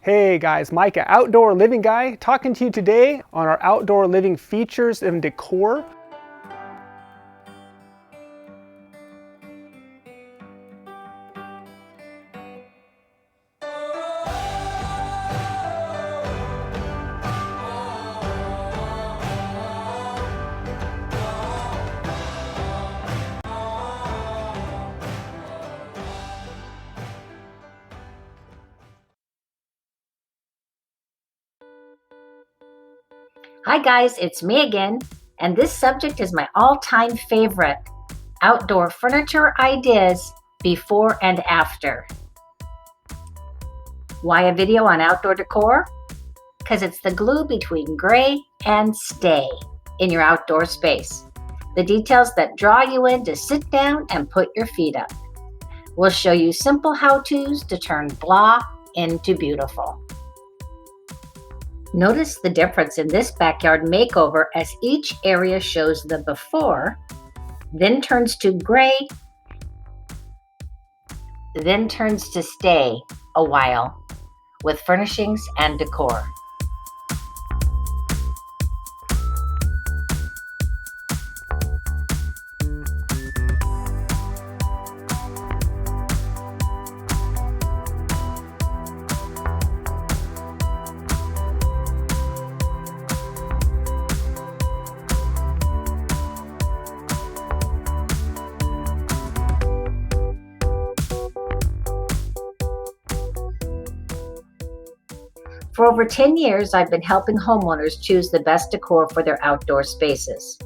Hey guys, Micah, Outdoor Living Guy, talking to you today on our outdoor living features and decor. Hi guys, it's me again, and this subject is my all-time favorite, outdoor furniture ideas before and after. Why a video on outdoor decor? Because it's the glue between gray and stay in your outdoor space. The details that draw you in to sit down and put your feet up. We'll show you simple how-tos to turn blah into beautiful. Notice the difference in this backyard makeover as each area shows the before, then turns to gray, then turns to stay a while with furnishings and decor. For over 10 years, I've been helping homeowners choose the best decor for their outdoor spaces.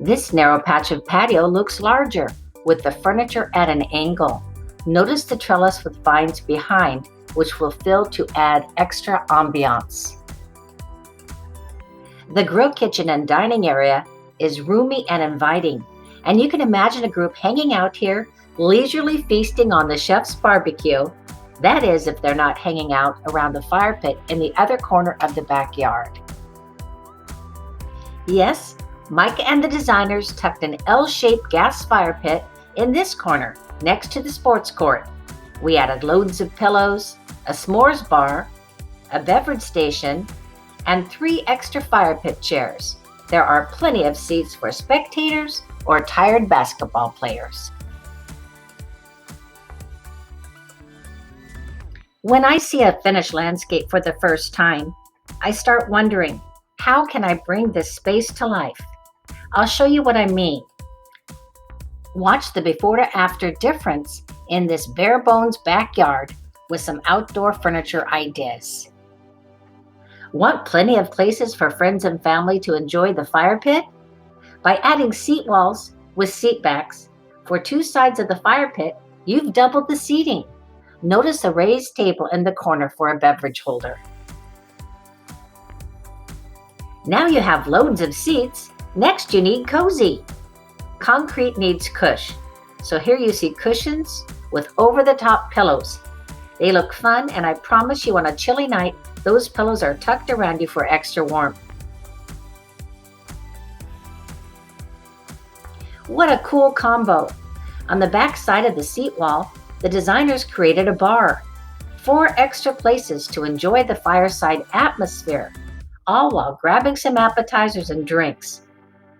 This narrow patch of patio looks larger with the furniture at an angle. Notice the trellis with vines behind, which will fill to add extra ambiance. The grill kitchen and dining area is roomy and inviting, and you can imagine a group hanging out here, leisurely feasting on the chef's barbecue. That is, if they're not hanging out around the fire pit in the other corner of the backyard. Yes, Micah and the designers tucked an L-shaped gas fire pit in this corner, next to the sports court. We added loads of pillows, a s'mores bar, a beverage station, and 3 extra fire pit chairs. There are plenty of seats for spectators or tired basketball players. When I see a finished landscape for the first time, I start wondering, how can I bring this space to life? I'll show you what I mean. Watch the before to after difference in this bare bones backyard with some outdoor furniture ideas. Want plenty of places for friends and family to enjoy the fire pit? By adding seat walls with seat backs for 2 sides of the fire pit, you've doubled the seating. Notice a raised table in the corner for a beverage holder. Now you have loads of seats. Next you need cozy. Concrete needs cush. So here you see cushions with over-the-top pillows. They look fun, and I promise you on a chilly night, those pillows are tucked around you for extra warmth. What a cool combo. On the back side of the seat wall, the designers created a bar, 4 extra places to enjoy the fireside atmosphere, all while grabbing some appetizers and drinks.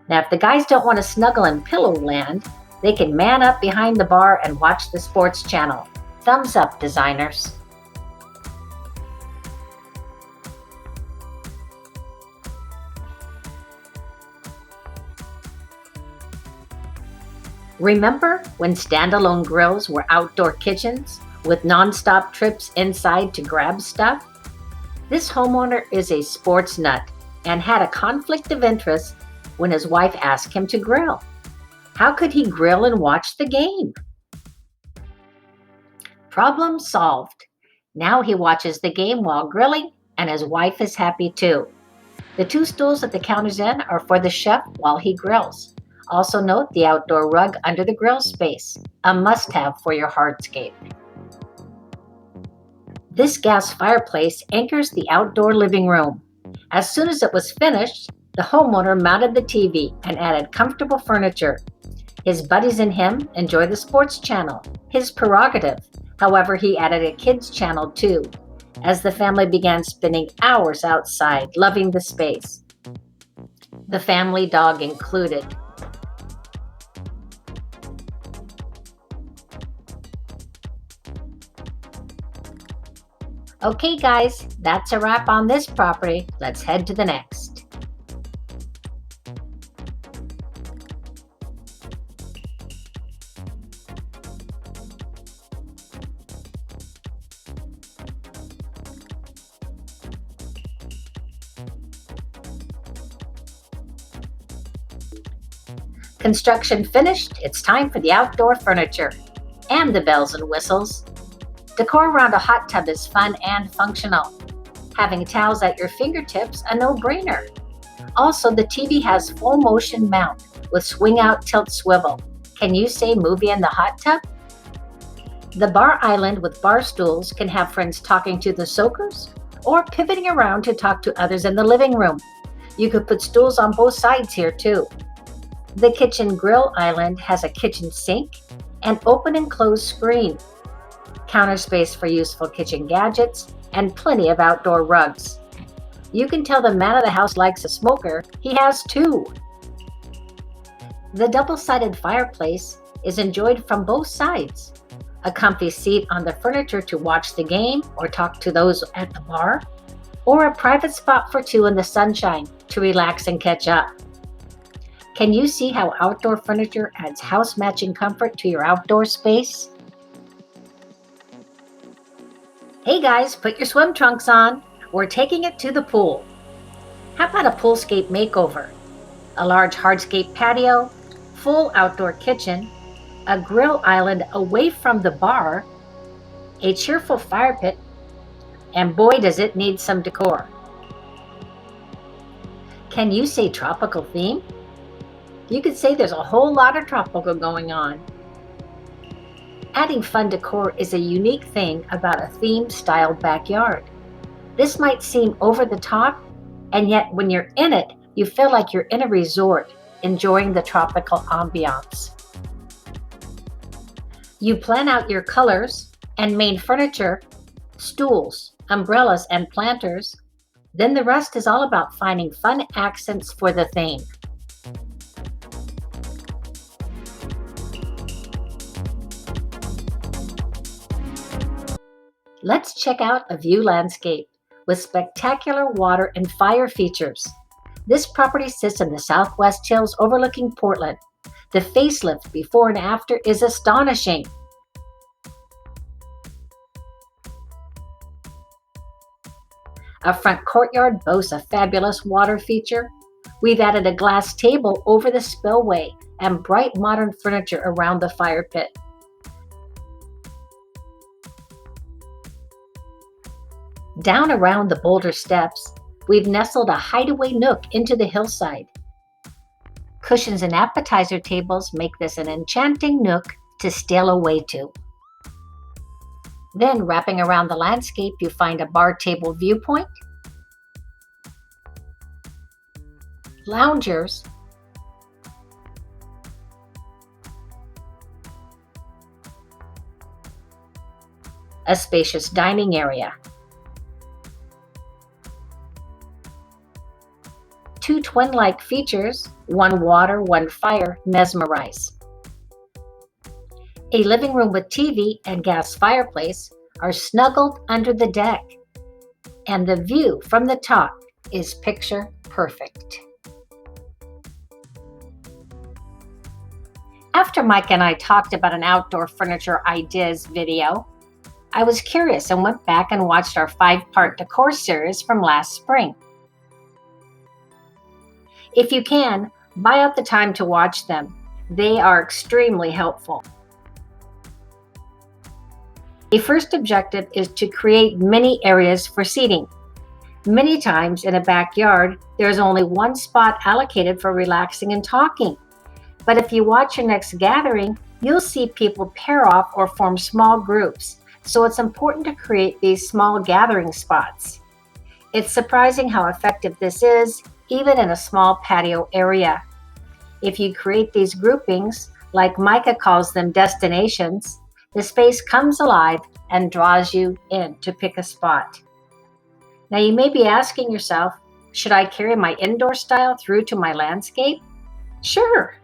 Now, if the guys don't want to snuggle in pillow land, they can man up behind the bar and watch the sports channel. Thumbs up, designers. Remember when standalone grills were outdoor kitchens with non-stop trips inside to grab stuff? This homeowner is a sports nut and had a conflict of interest when his wife asked him to grill. How could he grill and watch the game? Problem solved. Now he watches the game while grilling, and his wife is happy too. The 2 stools at the counter's end are for the chef while he grills. Also note the outdoor rug under the grill space, a must-have for your hardscape. This gas fireplace anchors the outdoor living room. As soon as it was finished, the homeowner mounted the TV and added comfortable furniture. His buddies and him enjoy the sports channel, his prerogative. However, he added a kids channel too. as the family began spending hours outside, loving the space. The family dog included. Okay, guys, that's a wrap on this property. Let's head to the next. Construction finished. It's time for the outdoor furniture and the bells and whistles. Decor around a hot tub is fun and functional. Having towels at your fingertips, a no-brainer. Also, the TV has full motion mount with swing out tilt swivel. Can you say movie in the hot tub? The bar island with bar stools can have friends talking to the soakers or pivoting around to talk to others in the living room. You could put stools on both sides here too. The kitchen grill island has a kitchen sink and open and close screen. Counter space for useful kitchen gadgets, and plenty of outdoor rugs. You can tell the man of the house likes a smoker. He has two. The double-sided fireplace is enjoyed from both sides. A comfy seat on the furniture to watch the game or talk to those at the bar, or a private spot for two in the sunshine to relax and catch up. Can you see how outdoor furniture adds house-matching comfort to your outdoor space? Hey guys, put your swim trunks on. We're taking it to the pool. How about a poolscape makeover? A large hardscape patio, full outdoor kitchen, a grill island away from the bar, a cheerful fire pit, and boy does it need some decor. Can you say tropical theme? You could say there's a whole lot of tropical going on. Adding fun decor is a unique thing about a themed-styled backyard. This might seem over the top, and yet when you're in it, you feel like you're in a resort, enjoying the tropical ambiance. You plan out your colors and main furniture, stools, umbrellas, and planters. Then the rest is all about finding fun accents for the theme. Let's check out a view landscape with spectacular water and fire features. This property sits in the Southwest Hills overlooking Portland. The facelift before and after is astonishing. A front courtyard boasts a fabulous water feature. We've added a glass table over the spillway and bright modern furniture around the fire pit. Down around the boulder steps, we've nestled a hideaway nook into the hillside. Cushions and appetizer tables make this an enchanting nook to steal away to. Then, wrapping around the landscape, you find a bar table viewpoint, loungers, a spacious dining area, two twin-like features, one water, one fire, mesmerize. A living room with TV and gas fireplace are snuggled under the deck, and the view from the top is picture perfect. After Mike and I talked about an outdoor furniture ideas video, I was curious and went back and watched our 5-part decor series from last spring. If you can, buy out the time to watch them. They are extremely helpful. A first objective is to create many areas for seating. Many times in a backyard, there is only one spot allocated for relaxing and talking. But if you watch your next gathering, you'll see people pair off or form small groups. So it's important to create these small gathering spots. It's surprising how effective this is, even in a small patio area. If you create these groupings, like Micah calls them destinations, the space comes alive and draws you in to pick a spot. Now you may be asking yourself, should I carry my indoor style through to my landscape? Sure.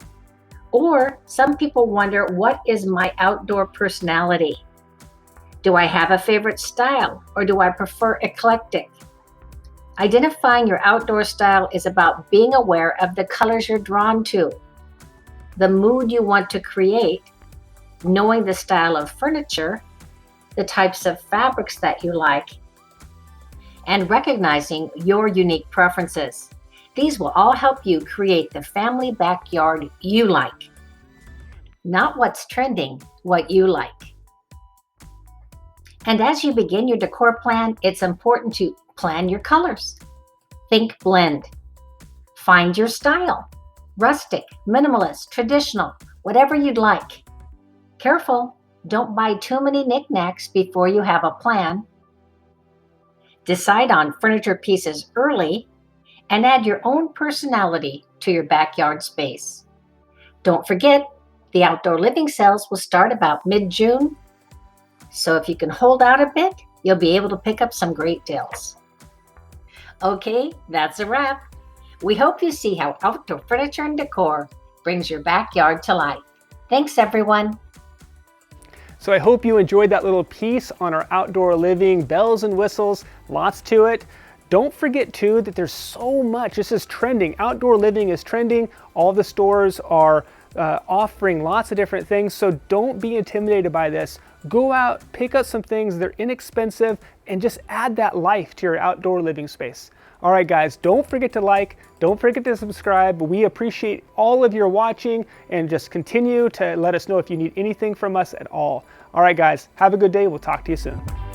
Or some people wonder, what is my outdoor personality? Do I have a favorite style, or do I prefer eclectic? Identifying your outdoor style is about being aware of the colors you're drawn to, the mood you want to create, knowing the style of furniture, the types of fabrics that you like, and recognizing your unique preferences. These will all help you create the family backyard you like. Not what's trending, what you like. And as you begin your decor plan, it's important to plan your colors. Think blend. Find your style. Rustic, minimalist, traditional, whatever you'd like. Careful, don't buy too many knickknacks before you have a plan. Decide on furniture pieces early and add your own personality to your backyard space. Don't forget, the outdoor living sales will start about mid-June. So if you can hold out a bit, you'll be able to pick up some great deals. Okay, that's a wrap. We hope you see how outdoor furniture and decor brings your backyard to life. Thanks, everyone. So I hope you enjoyed that little piece on our outdoor living, bells and whistles, lots to it. Don't forget too that there's so much. This is trending. Outdoor living is trending. All the stores are offering lots of different things, so don't be intimidated by this. Go out, pick up some things, they're inexpensive, and just add that life to your outdoor living space. All right, guys, don't forget to like, don't forget to subscribe. We appreciate all of your watching, and just continue to let us know if you need anything from us at all. All right, guys, have a good day. We'll talk to you soon.